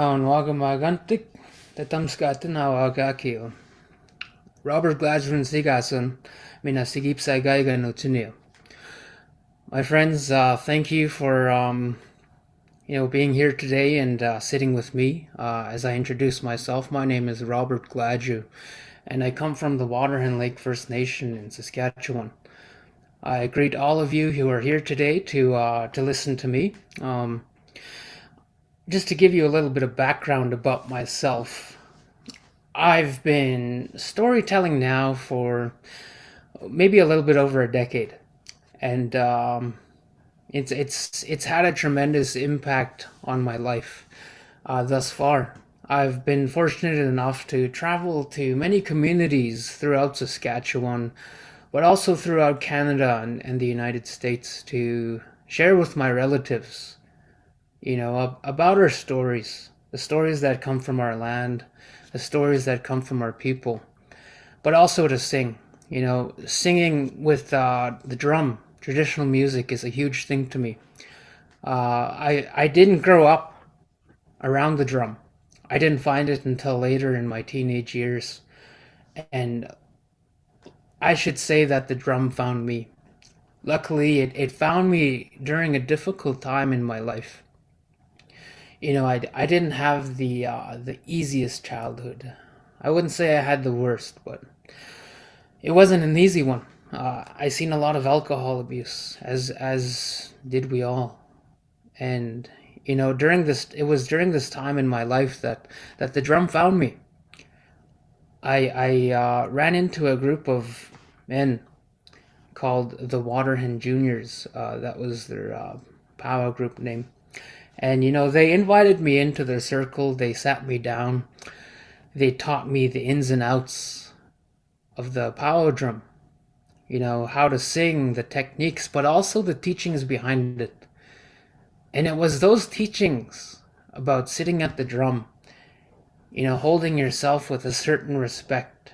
Naon wagamagantik tatamskatin awagakio. Robert Gladue sigasun mina sigip sagaiga no tunio. My friends, thank you for being here today and sitting with me as I introduce myself. My name is Robert Gladue, and I come from the Waterhen First Nation in Saskatchewan. I greet all of you who are here today to listen to me. Just to give you a little bit of background about myself, I've been storytelling now for maybe a little bit over a decade, and it's had a tremendous impact on my life thus far. I've been fortunate enough to travel to many communities throughout Saskatchewan, but also throughout Canada and the United States to share with my relatives, about our stories, the stories that come from our land, the stories that come from our people, but also to sing. Singing with the drum, traditional music is a huge thing to me. I didn't grow up around the drum. I didn't find it until later in my teenage years. And I should say that the drum found me. Luckily, it found me during a difficult time in my life. I didn't have the easiest childhood. I wouldn't say I had the worst, but it wasn't an easy one. I seen a lot of alcohol abuse, as did we all. And it was during this time in my life that the drum found me. I ran into a group of men called the Waterhen Juniors. That was their powwow group name. And they invited me into their circle. They sat me down. They taught me the ins and outs of the powwow drum. How to sing, the techniques, but also the teachings behind it. And it was those teachings about sitting at the drum, holding yourself with a certain respect,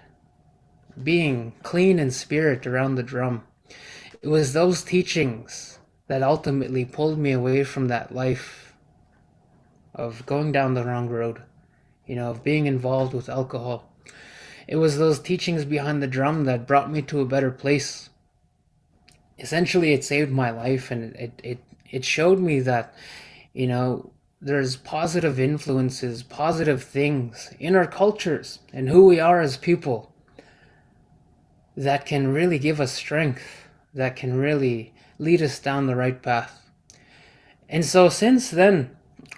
being clean in spirit around the drum. It was those teachings that ultimately pulled me away from that life of going down the wrong road, of being involved with alcohol. It was those teachings behind the drum that brought me to a better place. Essentially, it saved my life, and it showed me that, there's positive influences, positive things in our cultures and who we are as people that can really give us strength, that can really lead us down the right path. And so since then,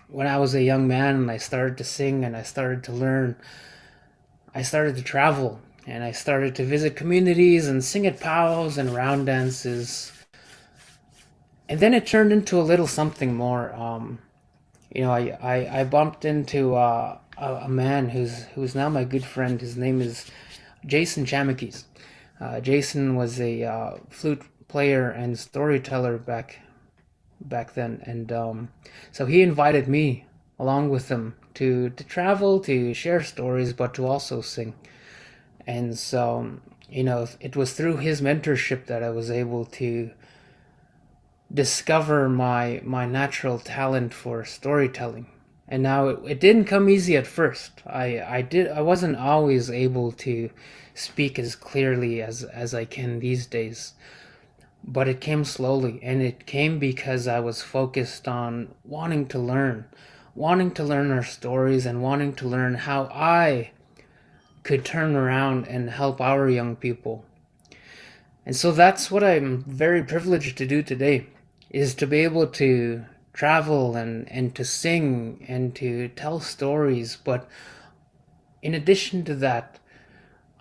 when I was a young man and I started to sing and I started to learn, I started to travel and I started to visit communities and sing at powwows and round dances. And then it turned into a little something more. I bumped into a man who's now my good friend. His name is Jason Chamikis. Jason was a flute player and storyteller back then, and so he invited me along with him to travel, to share stories, but to also sing. And so it was through his mentorship that I was able to discover my natural talent for storytelling. And now it didn't come easy at first. I wasn't always able to speak as clearly as I can these days. But it came slowly, and it came because I was focused on wanting to learn our stories and wanting to learn how I could turn around and help our young people. And so that's what I'm very privileged to do today, is to be able to travel and to sing and to tell stories. But in addition to that,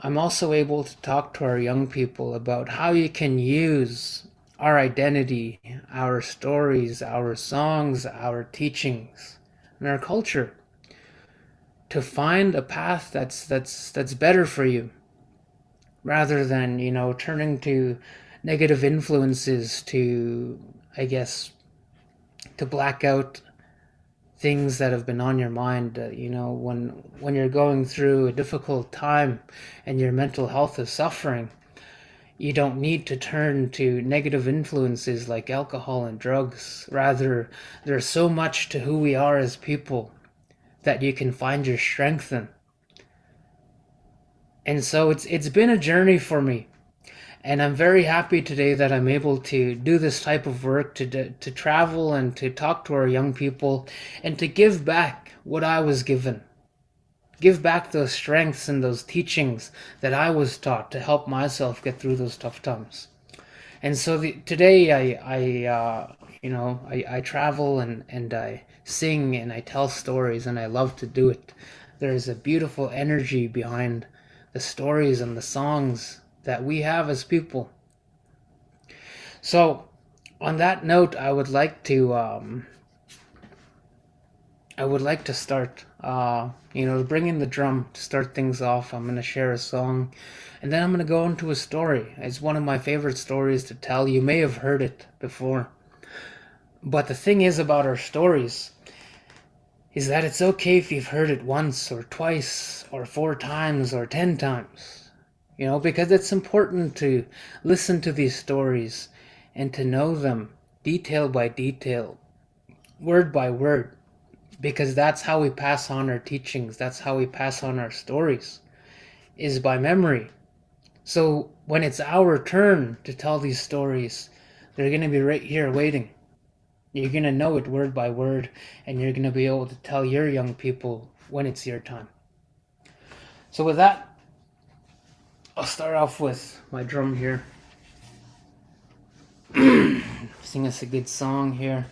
I'm also able to talk to our young people about how you can use our identity, our stories, our songs, our teachings, and our culture to find a path that's better for you, rather than turning to negative influences to, I guess, to black out things that have been on your mind. When you're going through a difficult time and your mental health is suffering, you don't need to turn to negative influences like alcohol and drugs. Rather, there's so much to who we are as people that you can find your strength in. And so it's been a journey for me. And I'm very happy today that I'm able to do this type of work, to travel and to talk to our young people and to give back what I was given. Give back those strengths and those teachings that I was taught to help myself get through those tough times. And so today I travel and I sing and I tell stories, and I love to do it. There is a beautiful energy behind the stories and the songs that we have as people. So, on that note, I would like to start. Bring in the drum to start things off. I'm going to share a song, and then I'm going to go into a story. It's one of my favorite stories to tell. You may have heard it before. But the thing is about our stories is that it's okay if you've heard it once or twice or 4 times or 10 times. Because it's important to listen to these stories and to know them detail by detail, word by word. Because that's how we pass on our teachings. That's how we pass on our stories, is by memory. So when it's our turn to tell these stories, they're going to be right here waiting. You're going to know it word by word, and you're going to be able to tell your young people when it's your time. So with that, I'll start off with my drum here. Sing us a good song here.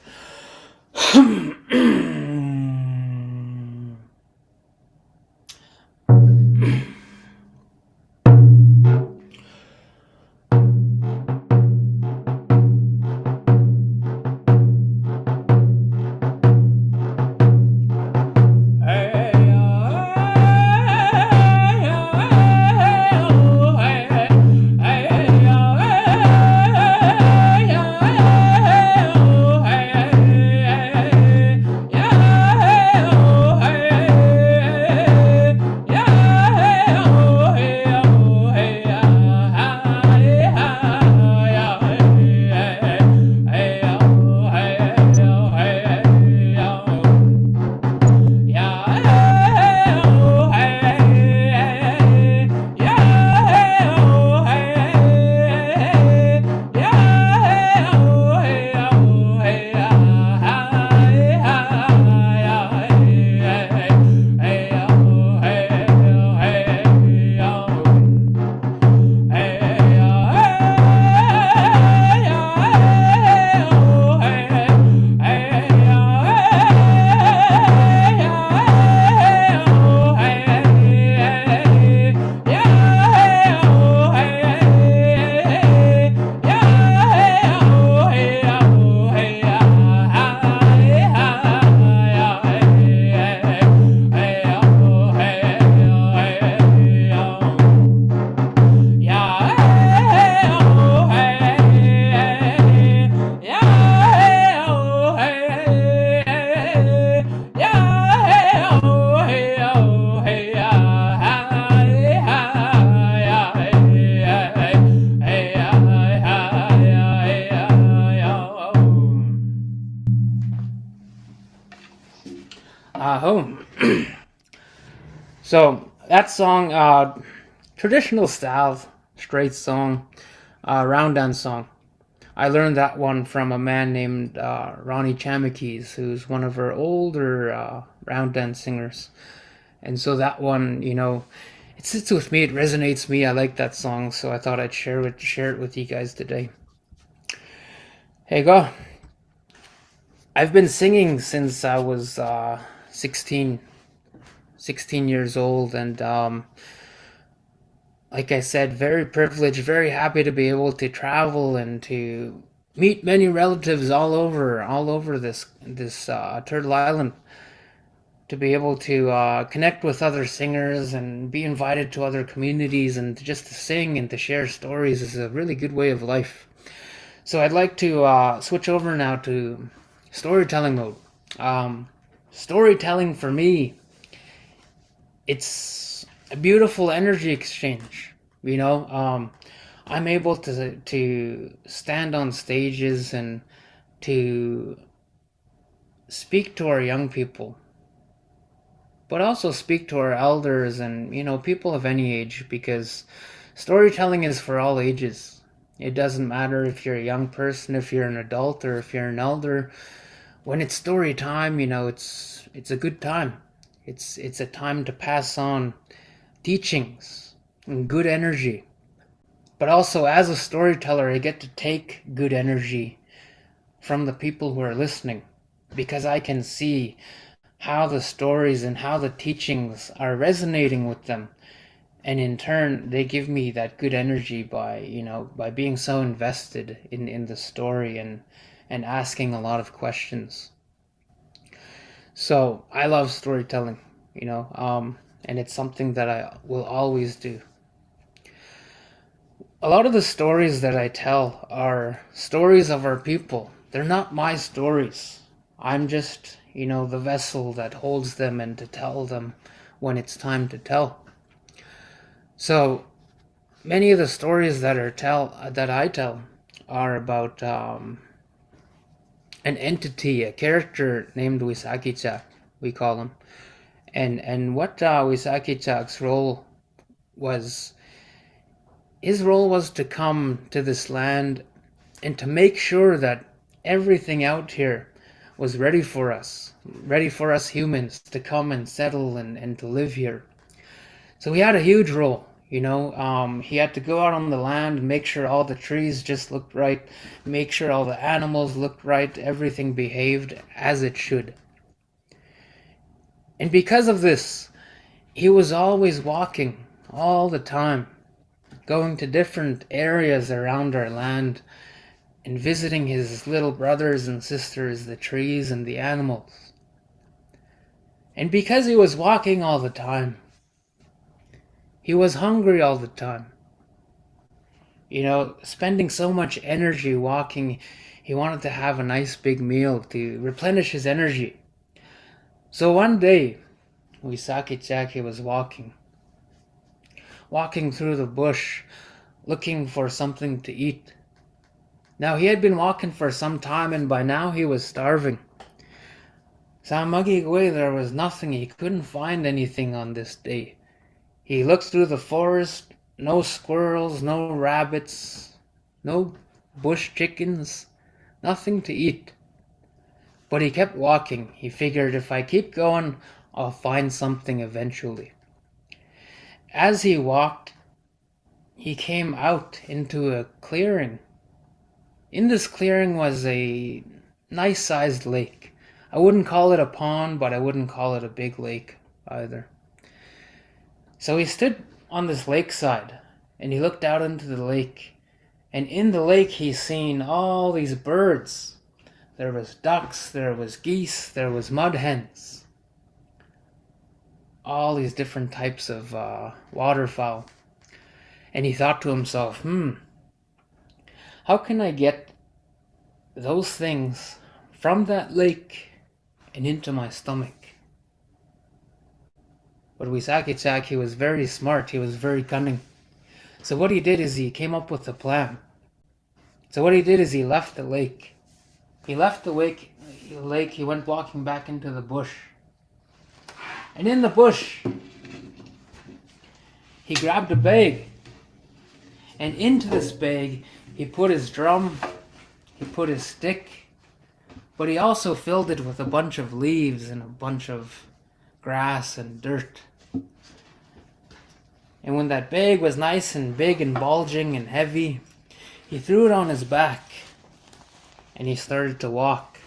Home. So that song, traditional style, straight song, round dance song. I learned that one from a man named Ronnie Chamakis, who's one of our older round dance singers. And so that one, it sits with me. It resonates me. I like that song, so I thought I'd share it with you guys today. Hey, go. I've been singing since I was 16 years old, and like I said, very privileged, very happy to be able to travel and to meet many relatives all over this Turtle Island, to be able to connect with other singers and be invited to other communities, and just to sing and to share stories is a really good way of life. So I'd like to switch over now to storytelling mode. Storytelling for me, it's a beautiful energy exchange. I'm able to stand on stages and to speak to our young people but also speak to our elders and, people of any age, because storytelling is for all ages. It doesn't matter if you're a young person, if you're an adult, or if you're an elder. When it's story time, it's a good time. It's a time to pass on teachings and good energy. But also, as a storyteller, I get to take good energy from the people who are listening, because I can see how the stories and how the teachings are resonating with them. And in turn, they give me that good energy by being so invested in the story and asking a lot of questions. So I love storytelling, and it's something that I will always do. A lot of the stories that I tell are stories of our people. They're not my stories. I'm just, the vessel that holds them and to tell them when it's time to tell. So many of the stories that I tell are about an entity, a character named Wisakichak, we call him. And what Wisakichak's role was, his role was to come to this land and to make sure that everything out here was ready for us humans to come and settle and to live here. So he had a huge role. He had to go out on the land and make sure all the trees just looked right, make sure all the animals looked right, everything behaved as it should. And because of this, he was always walking all the time, going to different areas around our land and visiting his little brothers and sisters, the trees and the animals. And because he was walking all the time, he was hungry all the time. Spending so much energy walking, he wanted to have a nice big meal to replenish his energy. So one day, Wisakichak was walking through the bush, looking for something to eat. Now he had been walking for some time, and by now he was starving. Samagigwe, there was nothing. He couldn't find anything on this day. He looked through the forest, no squirrels, no rabbits, no bush chickens, nothing to eat. But he kept walking. He figured, if I keep going, I'll find something eventually. As he walked, he came out into a clearing. In this clearing was a nice-sized lake. I wouldn't call it a pond, but I wouldn't call it a big lake either. So he stood on this lakeside, and he looked out into the lake. And in the lake, he seen all these birds. There was ducks, there was geese, there was mud hens. All these different types of waterfowl. And he thought to himself, how can I get those things from that lake and into my stomach? But Wisakichak, he was very smart, he was very cunning. So what he did is he came up with a plan. So what he did is he left the lake. He left the lake, he went walking back into the bush. And in the bush, he grabbed a bag. And into this bag, he put his drum, he put his stick, but he also filled it with a bunch of leaves and a bunch of grass and dirt. And when that bag was nice and big and bulging and heavy, he threw it on his back and he started to walk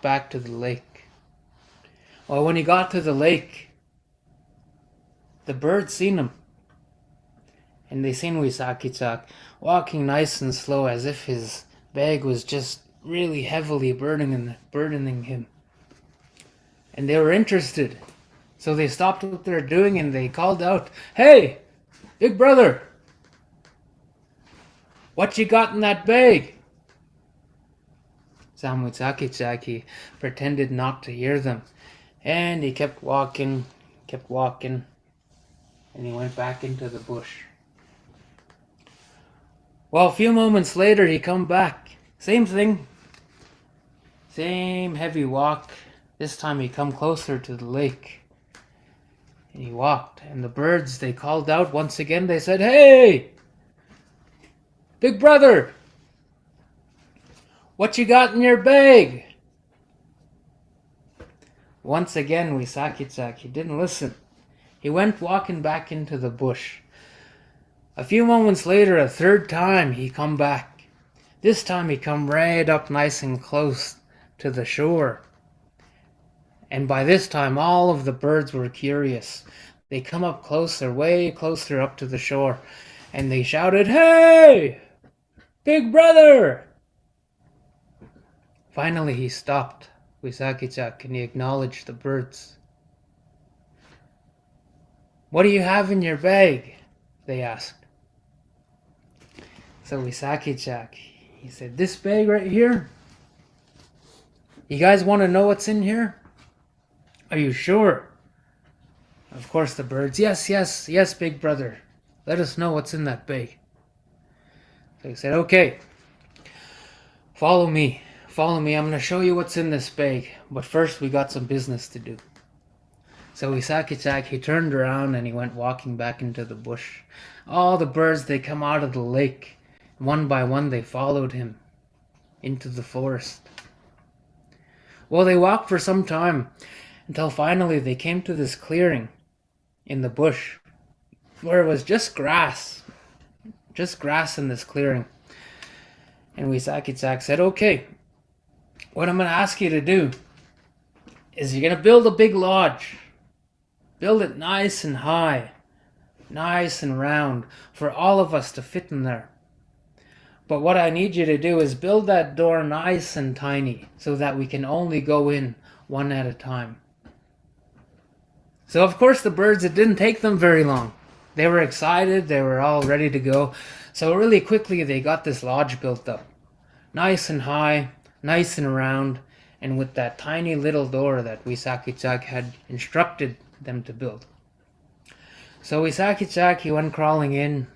back to the lake. Well, when he got to the lake, the birds seen him. And they seen Wisakichak walking nice and slow, as if his bag was just really heavily burdening him. And they were interested. So they stopped what they were doing and they called out, "Hey, big brother, what you got in that bag?" Sam Wisakichak pretended not to hear them. And he kept walking, and he went back into the bush. Well, a few moments later, he come back. Same thing. Same heavy walk. This time he come closer to the lake. And he walked, and the birds, they called out once again. They said, "Hey, big brother, what you got in your bag?" Once again, Wisakitsak, he didn't listen. He went walking back into the bush. A few moments later, a third time, he come back. This time he come right up nice and close to the shore. And by this time, all of the birds were curious. They come up closer, way closer up to the shore, and they shouted, "Hey, big brother!" Finally, he stopped, Wisakitsak, and he acknowledged the birds. "What do you have in your bag?" they asked. So Wisakitsak, he said, "This bag right here? You guys want to know what's in here? Are you sure?" Of course the birds, yes, big brother. Let us know what's in that bag. So he said, "Okay, follow me. I'm going to show you what's in this bag. But first we got some business to do." So Wisakitsak, he turned around and he went walking back into the bush. All the birds, they come out of the lake. One by one they followed him into the forest. Well, they walked for some time until finally they came to this clearing in the bush where it was just grass in this clearing. And Wisakitsak said, "Okay, what I'm going to ask you to do is you're going to build a big lodge. Build it nice and high, nice and round for all of us to fit in there. But what I need you to do is build that door nice and tiny so that we can only go in one at a time." So of course the birds, it didn't take them very long. They were excited, they were all ready to go. So really quickly they got this lodge built up. Nice and high, nice and round, and with that tiny little door that Wisakitsak had instructed them to build. So Wisakitsak, he went crawling in.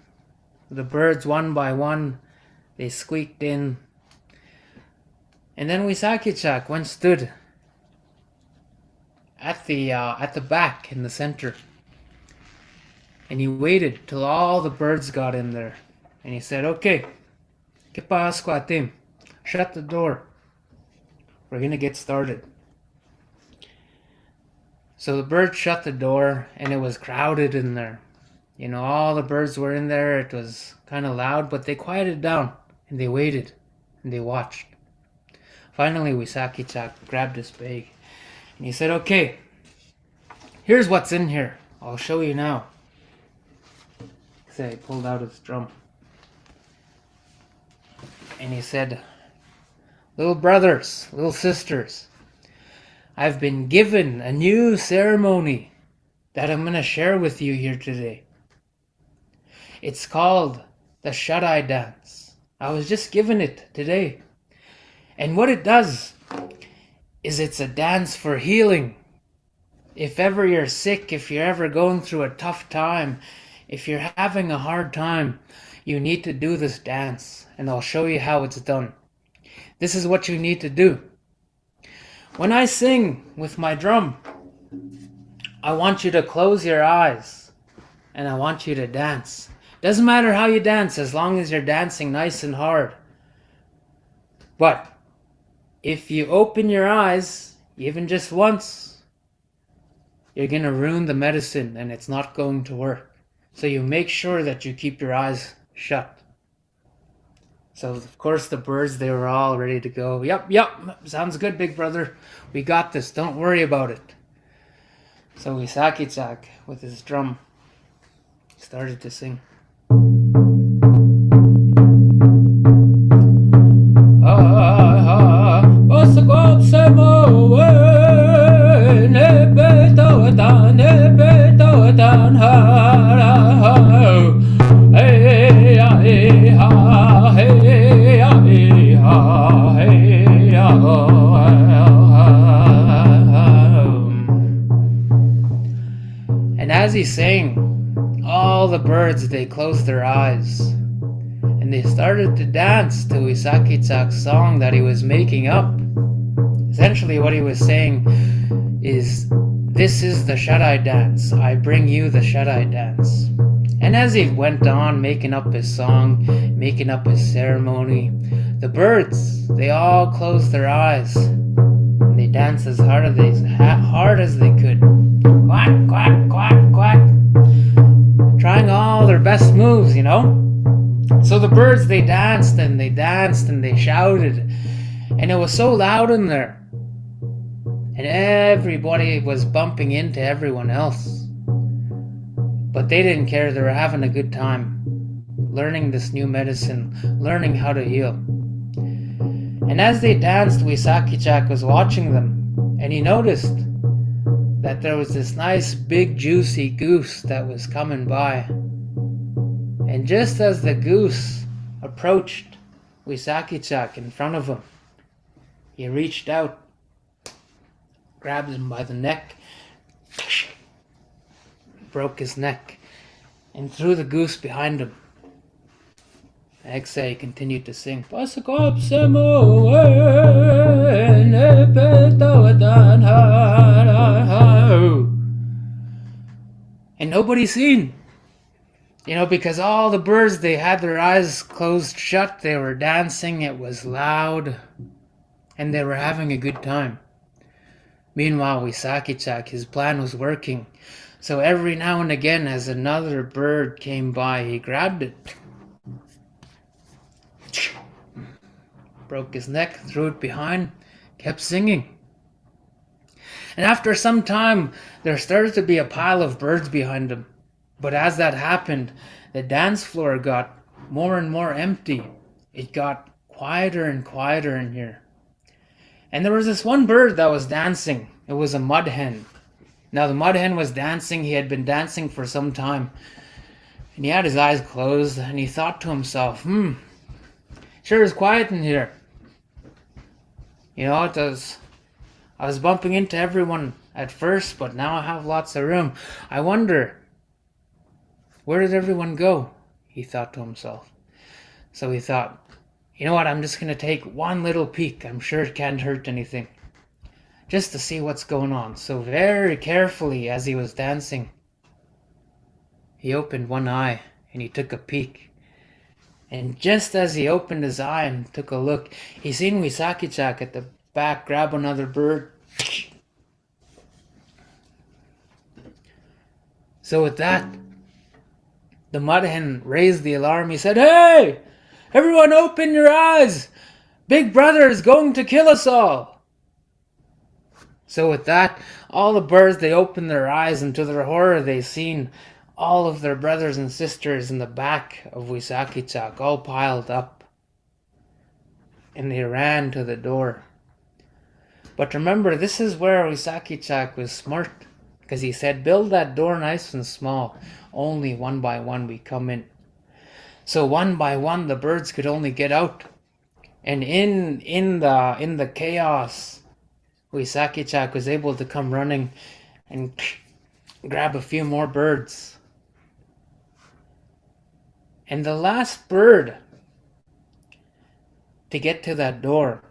The birds, one by one, they squeaked in. And then Wisakitsak went stood at the back in the center. And he waited till all the birds got in there. And he said, "Okay, Kipasquatim, shut the door. We're going to get started." So the birds shut the door, and it was crowded in there. You know, all the birds were in there. It was kind of loud, but they quieted down, and they waited, and they watched. Finally, Wisakitsak grabbed his bag, and he said, "Okay, here's what's in here. I'll show you now." So he pulled out his drum, and he said, "Little brothers, little sisters, I've been given a new ceremony that I'm going to share with you here today. It's called the Shut-Eye Dance. I was just given it today. And what it does is it's a dance for healing. If ever you're sick, if you're ever going through a tough time, if you're having a hard time, you need to do this dance, and I'll show you how it's done. This is what you need to do. When I sing with my drum, I want you to close your eyes, and I want you to dance. Doesn't matter how you dance, as long as you're dancing nice and hard. But if you open your eyes, even just once, you're going to ruin the medicine, and it's not going to work. So you make sure that you keep your eyes shut." So, of course, the birds, they were all ready to go. Yep, sounds good, big brother. We got this, don't worry about it. So Wisakitsak, with his drum, started to sing. And as he sang, all the birds, they closed their eyes, and they started to dance to Wisakitsak's song that he was making up. Essentially what he was saying is, This is the shut-eye dance. I bring you the shut-eye dance. And as he went on making up his song, making up his ceremony, the birds, they all closed their eyes. And they danced as hard as they could. Quack, quack, quack, quack. Trying all their best moves, you know? So the birds, they danced and they danced and they shouted. And it was so loud in there. And everybody was bumping into everyone else. But they didn't care. They were having a good time, learning this new medicine, learning how to heal. And as they danced, Wisakichak was watching them, and he noticed that there was this nice big juicy goose that was coming by. And just as the goose approached Wisakichak in front of him, he reached out, grabbed him by the neck, broke his neck, and threw the goose behind him. He continued to sing. And nobody seen. You know, because all the birds, they had their eyes closed shut. They were dancing. It was loud. And they were having a good time. Meanwhile, Wisakichak, his plan was working. So every now and again, as another bird came by, he grabbed it, broke his neck, threw it behind, kept singing. And after some time, there started to be a pile of birds behind him. But as that happened, the dance floor got more and more empty. It got quieter and quieter in here. And there was this one bird that was dancing. It was a mud hen. Now the mud hen was dancing. He had been dancing for some time. And he had his eyes closed and he thought to himself, sure is quiet in here. You know, I was bumping into everyone at first, but now I have lots of room. I wonder, where did everyone go? He thought to himself. So he thought, you know what, I'm just going to take one little peek. I'm sure it can't hurt anything. Just to see what's going on. So very carefully, as he was dancing, he opened one eye and he took a peek. And just as he opened his eye and took a look, he seen Wisakichak at the back grab another bird. So with that, the mud hen raised the alarm. He said, "Hey, everyone open your eyes! Big Brother is going to kill us all!" So with that, all the birds, they opened their eyes, and to their horror, they seen all of their brothers and sisters in the back of Wisakichak, all piled up. And they ran to the door. But remember, this is where Wisakichak was smart, because he said, build that door nice and small. Only one by one we come in. So one by one, the birds could only get out. And in the chaos, Wisakichak was able to come running and grab a few more birds. And the last bird to get to that door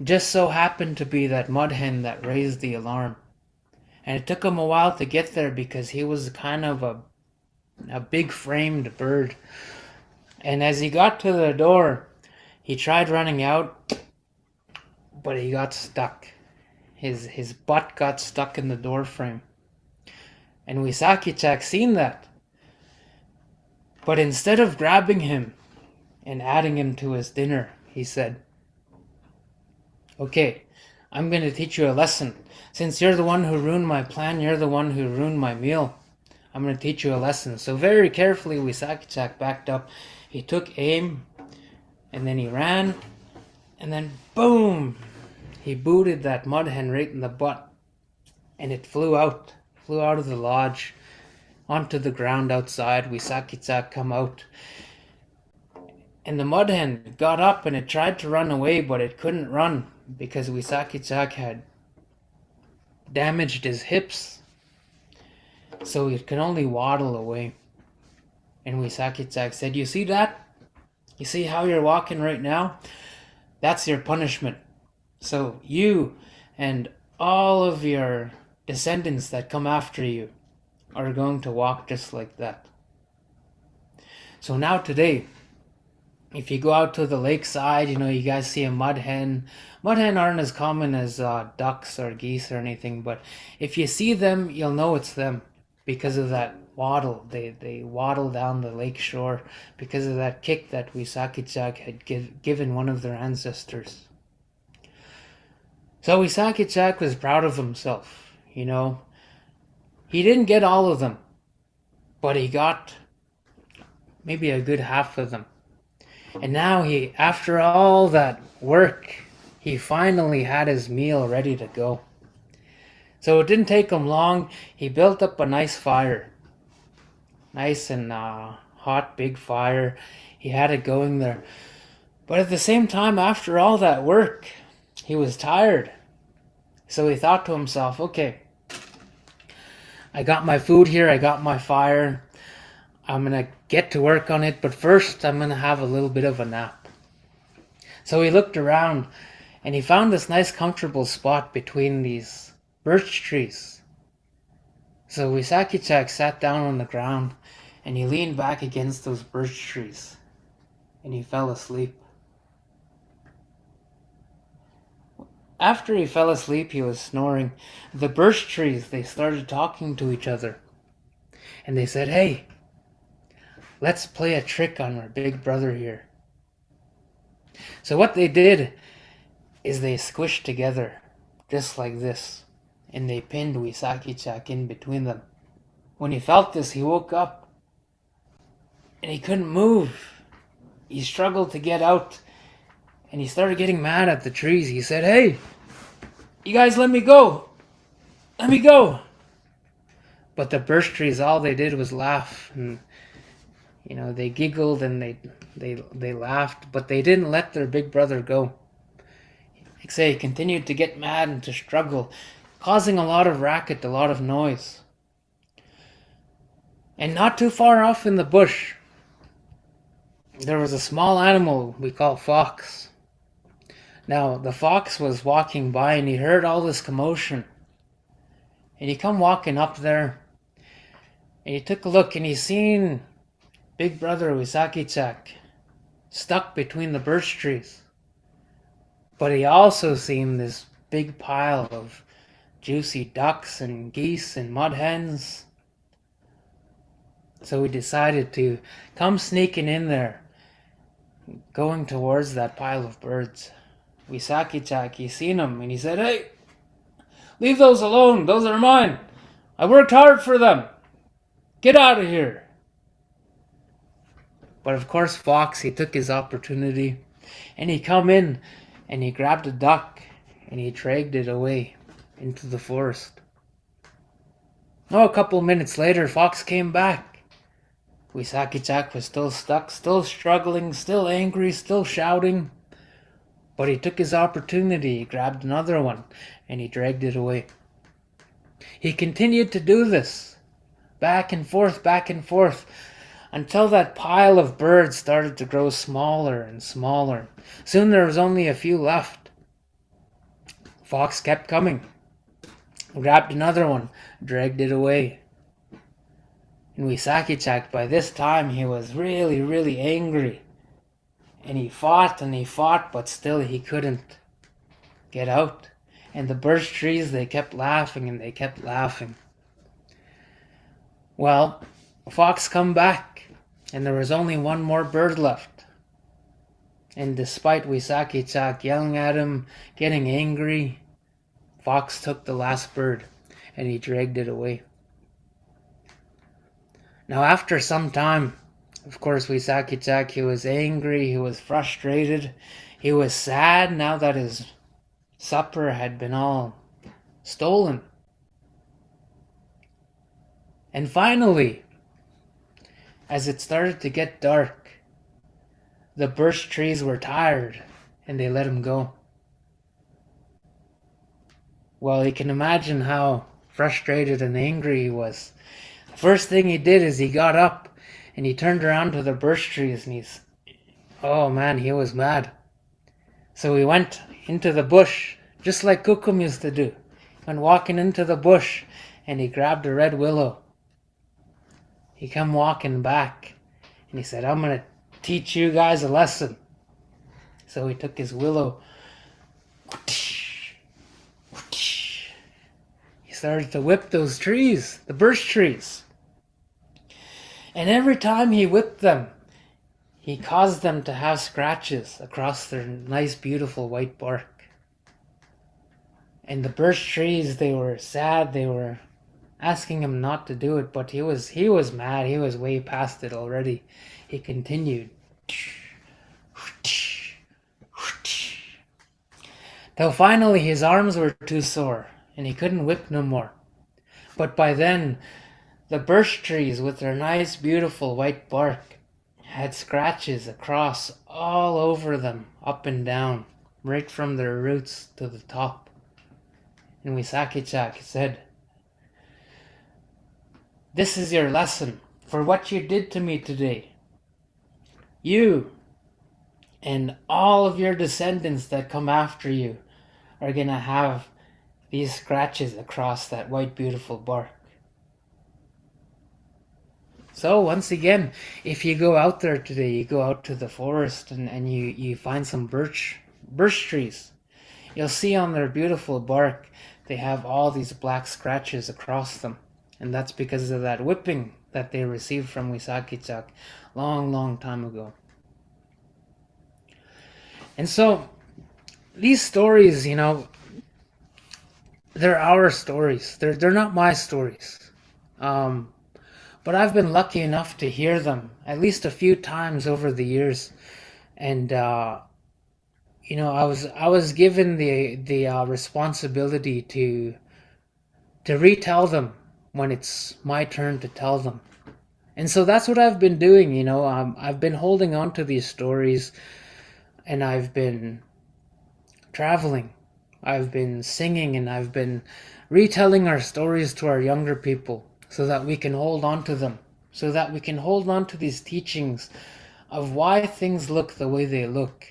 just so happened to be that mud hen that raised the alarm. And it took him a while to get there because he was kind of a big framed bird. And as he got to the door, he tried running out, but he got stuck. His butt got stuck in the door frame. And Wisakichak seen that. But instead of grabbing him and adding him to his dinner, he said, "Okay, I'm going to teach you a lesson. Since you're the one who ruined my plan, you're the one who ruined my meal. I'm going to teach you a lesson." So very carefully, Wisakichak backed up. He took aim, and then he ran, and then boom! He booted that mud hen right in the butt, and it flew out of the lodge, onto the ground outside. Wisakichak come out, and the mud hen got up and it tried to run away, but it couldn't run because Wisakichak had damaged his hips, so it could only waddle away. And Wisakichak said, "You see that? You see how you're walking right now? That's your punishment. So you and all of your descendants that come after you are going to walk just like that. So now today, if you go out to the lakeside, you guys see a mud hen. Mud hen aren't as common as ducks or geese or anything, but if you see them, you'll know it's them because of that waddle. They waddle down the lake shore because of that kick that Wisakichak had given one of their ancestors. So Wisakichak was proud of himself, He didn't get all of them, but he got maybe a good half of them. And now after all that work, he finally had his meal ready to go. So it didn't take him long. He built up a nice fire. Nice and hot, big fire. He had it going there. But at the same time, after all that work, he was tired. So he thought to himself, okay, I got my food here, I got my fire. I'm going to get to work on it, but first I'm going to have a little bit of a nap. So he looked around and he found this nice comfortable spot between these birch trees. So Wisakichak sat down on the ground and he leaned back against those birch trees and he fell asleep. After he fell asleep, he was snoring. The birch trees, they started talking to each other. And they said, hey, let's play a trick on our big brother here. So what they did is they squished together, just like this, and they pinned Wisakichak in between them. When he felt this, he woke up, and he couldn't move. He struggled to get out, and he started getting mad at the trees. He said, hey, you guys let me go. Let me go. But the birch trees, all they did was laugh, and they giggled and they laughed, but they didn't let their big brother go. Like I say, he continued to get mad and to struggle, causing a lot of racket, a lot of noise. And not too far off in the bush, there was a small animal we call fox. Now, the fox was walking by and he heard all this commotion. And he come walking up there, and he took a look and he seen big brother Wisakichak stuck between the birch trees. But he also seen this big pile of juicy ducks and geese and mud hens. So he decided to come sneaking in there, going towards that pile of birds. Wisakichak, he seen him and he said, hey, leave those alone, those are mine. I worked hard for them. Get out of here. But of course, Fox, he took his opportunity and he come in and he grabbed a duck and he dragged it away into the forest. Oh, a couple minutes later, Fox came back. Wisakichak was still stuck, still struggling, still angry, still shouting. But he took his opportunity, he grabbed another one and he dragged it away. He continued to do this, back and forth, until that pile of birds started to grow smaller and smaller. Soon there was only a few left. Fox kept coming, grabbed another one, dragged it away. And Wisakichak, by this time, he was really, really angry. And he fought, but still he couldn't get out. And the birch trees, they kept laughing and they kept laughing. Well, Fox come back, and there was only one more bird left. And despite Wisakichak yelling at him, getting angry, Fox took the last bird, and he dragged it away. Now after some time, of course, Wisakichak, he was angry, he was frustrated, he was sad now that his supper had been all stolen. And finally, as it started to get dark, the birch trees were tired and they let him go. Well, you can imagine how frustrated and angry he was. The first thing he did is he got up and he turned around to the birch trees and he was mad. So he went into the bush, just like Kukum used to do. went walking into the bush, and he grabbed a red willow. He come walking back, and he said, I'm going to teach you guys a lesson. So he took his willow. He started to whip those trees, the birch trees. And every time he whipped them, he caused them to have scratches across their nice, beautiful white bark. And the birch trees, they were sad. They were asking him not to do it, but he was mad. He was way past it already. He continued. Till finally his arms were too sore, and he couldn't whip no more. But by then, the birch trees with their nice, beautiful white bark had scratches across all over them, up and down, right from their roots to the top. And Wissakichak said, this is your lesson for what you did to me today. You and all of your descendants that come after you are going to have these scratches across that white, beautiful bark. So once again, if you go out there today, you go out to the forest and you find some birch trees, you'll see on their beautiful bark, they have all these black scratches across them. And that's because of that whipping that they received from Wissakichak long, long time ago. And so these stories, they're our stories. They're not my stories. But I've been lucky enough to hear them at least a few times over the years. And I was given the responsibility to retell them when it's my turn to tell them. And so that's what I've been doing. I've been holding on to these stories, and I've been traveling. I've been singing, and I've been retelling our stories to our younger people so that we can hold on to them, so that we can hold on to these teachings of why things look the way they look.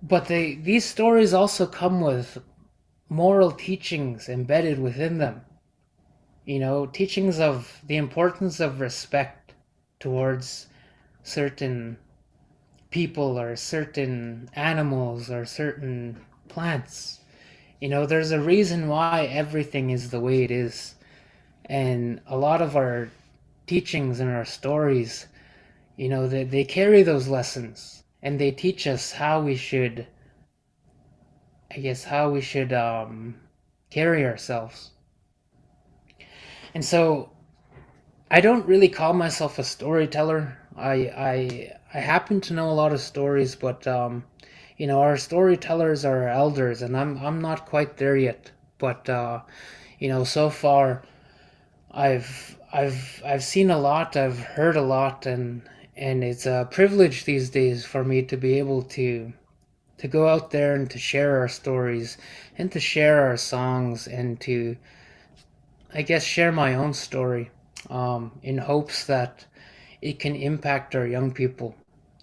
But these stories also come with moral teachings embedded within them. Teachings of the importance of respect towards certain people or certain animals or certain plants. There's a reason why everything is the way it is. And a lot of our teachings and our stories, they carry those lessons, and they teach us how we should carry ourselves. And so I don't really call myself a storyteller. I happen to know a lot of stories, but our storytellers are our elders, and I'm not quite there yet. But so far I've seen a lot, I've heard a lot, and it's a privilege these days for me to be able to go out there and to share our stories and to share our songs and to, share my own story, in hopes that it can impact our young people.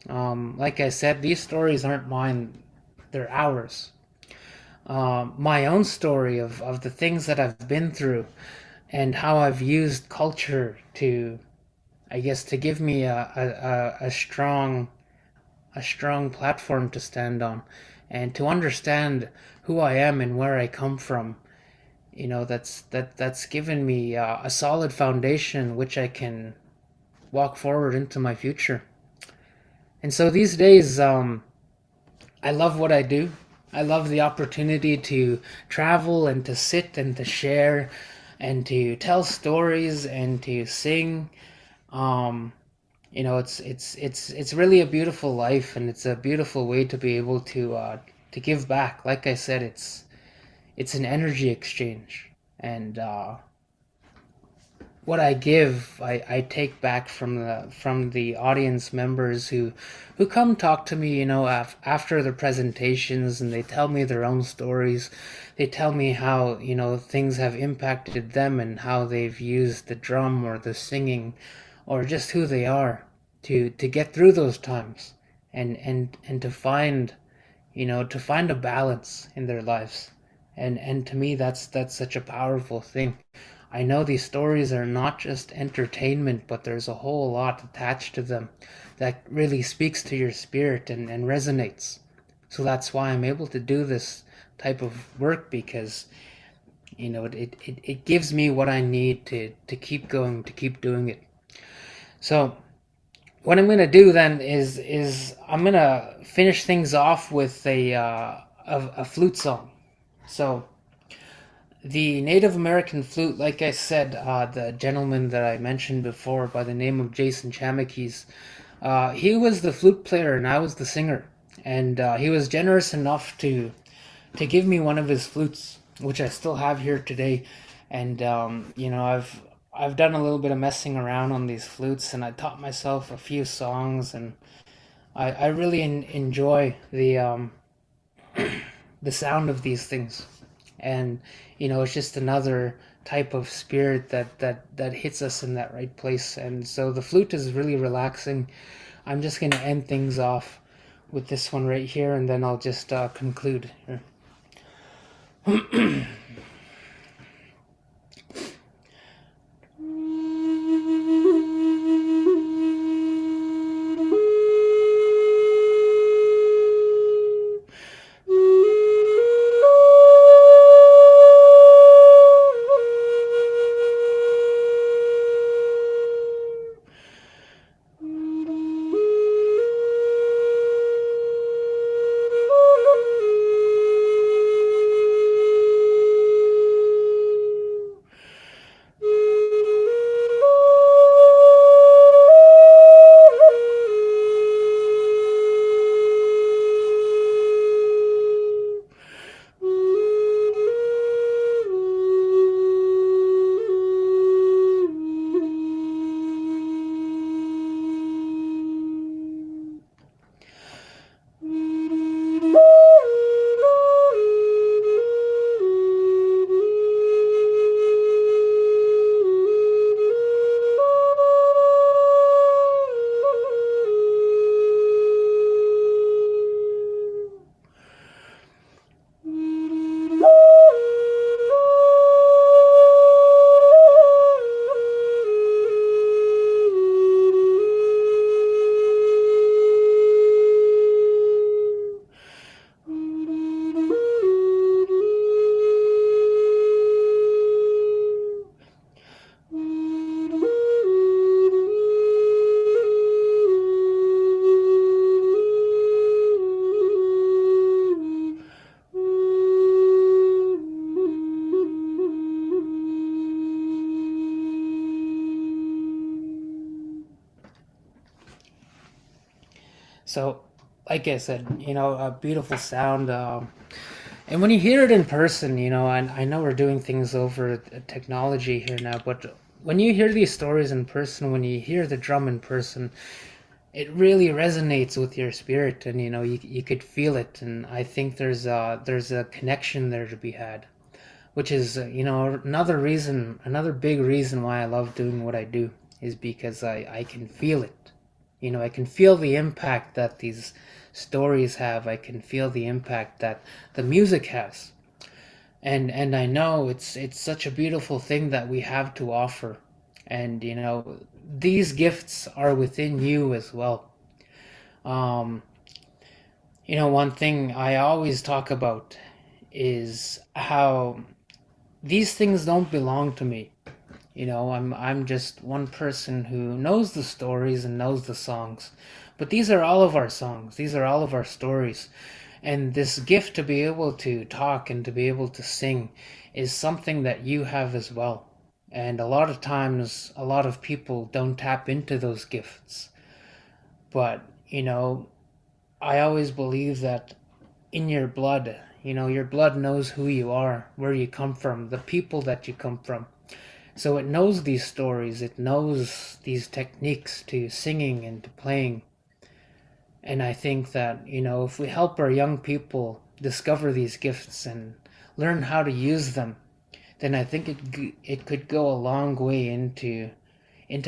Like I said, these stories aren't mine, they're ours. My own story of the things that I've been through and how I've used culture to give me a strong platform to stand on and to understand who I am and where I come from. That's given me a solid foundation which I can walk forward into my future. And so these days, I love what I do. I love the opportunity to travel and to sit and to share and to tell stories and to sing. It's really a beautiful life, and it's a beautiful way to be able to give back. Like I said, it's an energy exchange, and what I give, I take back from the audience members who come talk to me, after the presentations, and they tell me their own stories. They tell me how, things have impacted them and how they've used the drum or the singing or just who they are to get through those times and to find a balance in their lives. And to me, that's such a powerful thing. I know these stories are not just entertainment, but there's a whole lot attached to them that really speaks to your spirit and resonates. So that's why I'm able to do this type of work, because it gives me what I need to keep going, to keep doing it. So what I'm gonna do then is I'm gonna finish things off with a flute song. So the Native American flute, like I said, the gentleman that I mentioned before by the name of Jason Chamakis, he was the flute player and I was the singer. And he was generous enough to give me one of his flutes, which I still have here today. And I've done a little bit of messing around on these flutes, and I taught myself a few songs, and I really enjoy the sound of these things. And it's just another type of spirit that hits us in that right place. And so the flute is really relaxing. I'm just going to end things off with this one right here, and then I'll just conclude here. So, like I said, a beautiful sound. And when you hear it in person, and I know we're doing things over technology here now, but when you hear these stories in person, when you hear the drum in person, it really resonates with your spirit, and you could feel it. And I think there's a connection there to be had, which is another big reason why I love doing what I do, is because I can feel it. I can feel the impact that these stories have. I can feel the impact that the music has. And I know it's such a beautiful thing that we have to offer. And these gifts are within you as well. Um, One thing I always talk about is how these things don't belong to me. I'm just one person who knows the stories and knows the songs. But these are all of our songs. These are all of our stories. And this gift to be able to talk and to be able to sing is something that you have as well. And a lot of times, a lot of people don't tap into those gifts. But, I always believe that in your blood, your blood knows who you are, where you come from, the people that you come from. So it knows these stories, it knows these techniques to singing and to playing. And I think that, if we help our young people discover these gifts and learn how to use them, then I think it could go a long way into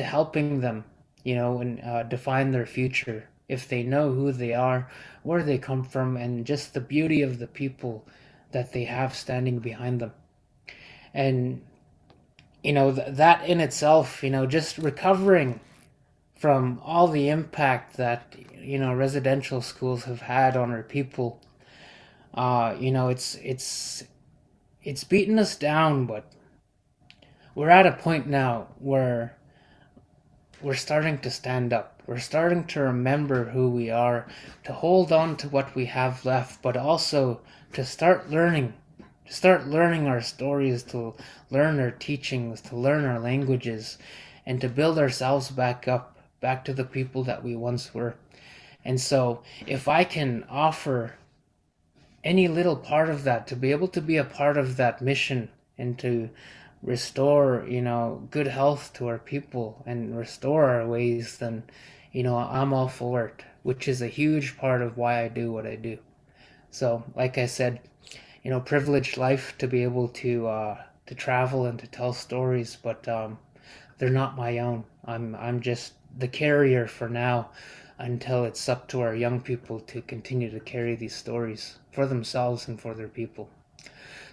helping them, and define their future, if they know who they are, where they come from, and just the beauty of the people that they have standing behind them. And that in itself, just recovering from all the impact that residential schools have had on our people. It's beaten us down, but we're at a point now where we're starting to stand up. We're starting to remember who we are, to hold on to what we have left, but also to start learning our stories, to learn our teachings, to learn our languages, and to build ourselves back up, back to the people that we once were. And so, if I can offer any little part of that, to be able to be a part of that mission and to restore, good health to our people and restore our ways, then, I'm all for it, which is a huge part of why I do what I do. So, like I said, privileged life to be able to travel and to tell stories, but they're not my own. I'm just the carrier for now, until it's up to our young people to continue to carry these stories for themselves and for their people.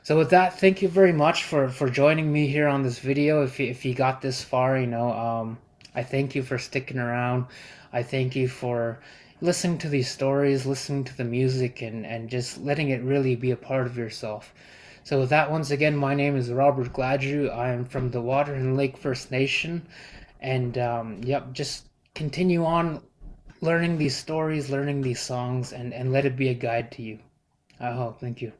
So with that, thank you very much for joining me here on this video. If you got this far, I thank you for sticking around. I thank you for listening to these stories, listening to the music, and just letting it really be a part of yourself. So with that, once again, my name is Robert Gladue. I am from the Waterhen First Nation. And yep, just continue on learning these stories, learning these songs, and let it be a guide to you. I hope. Thank you.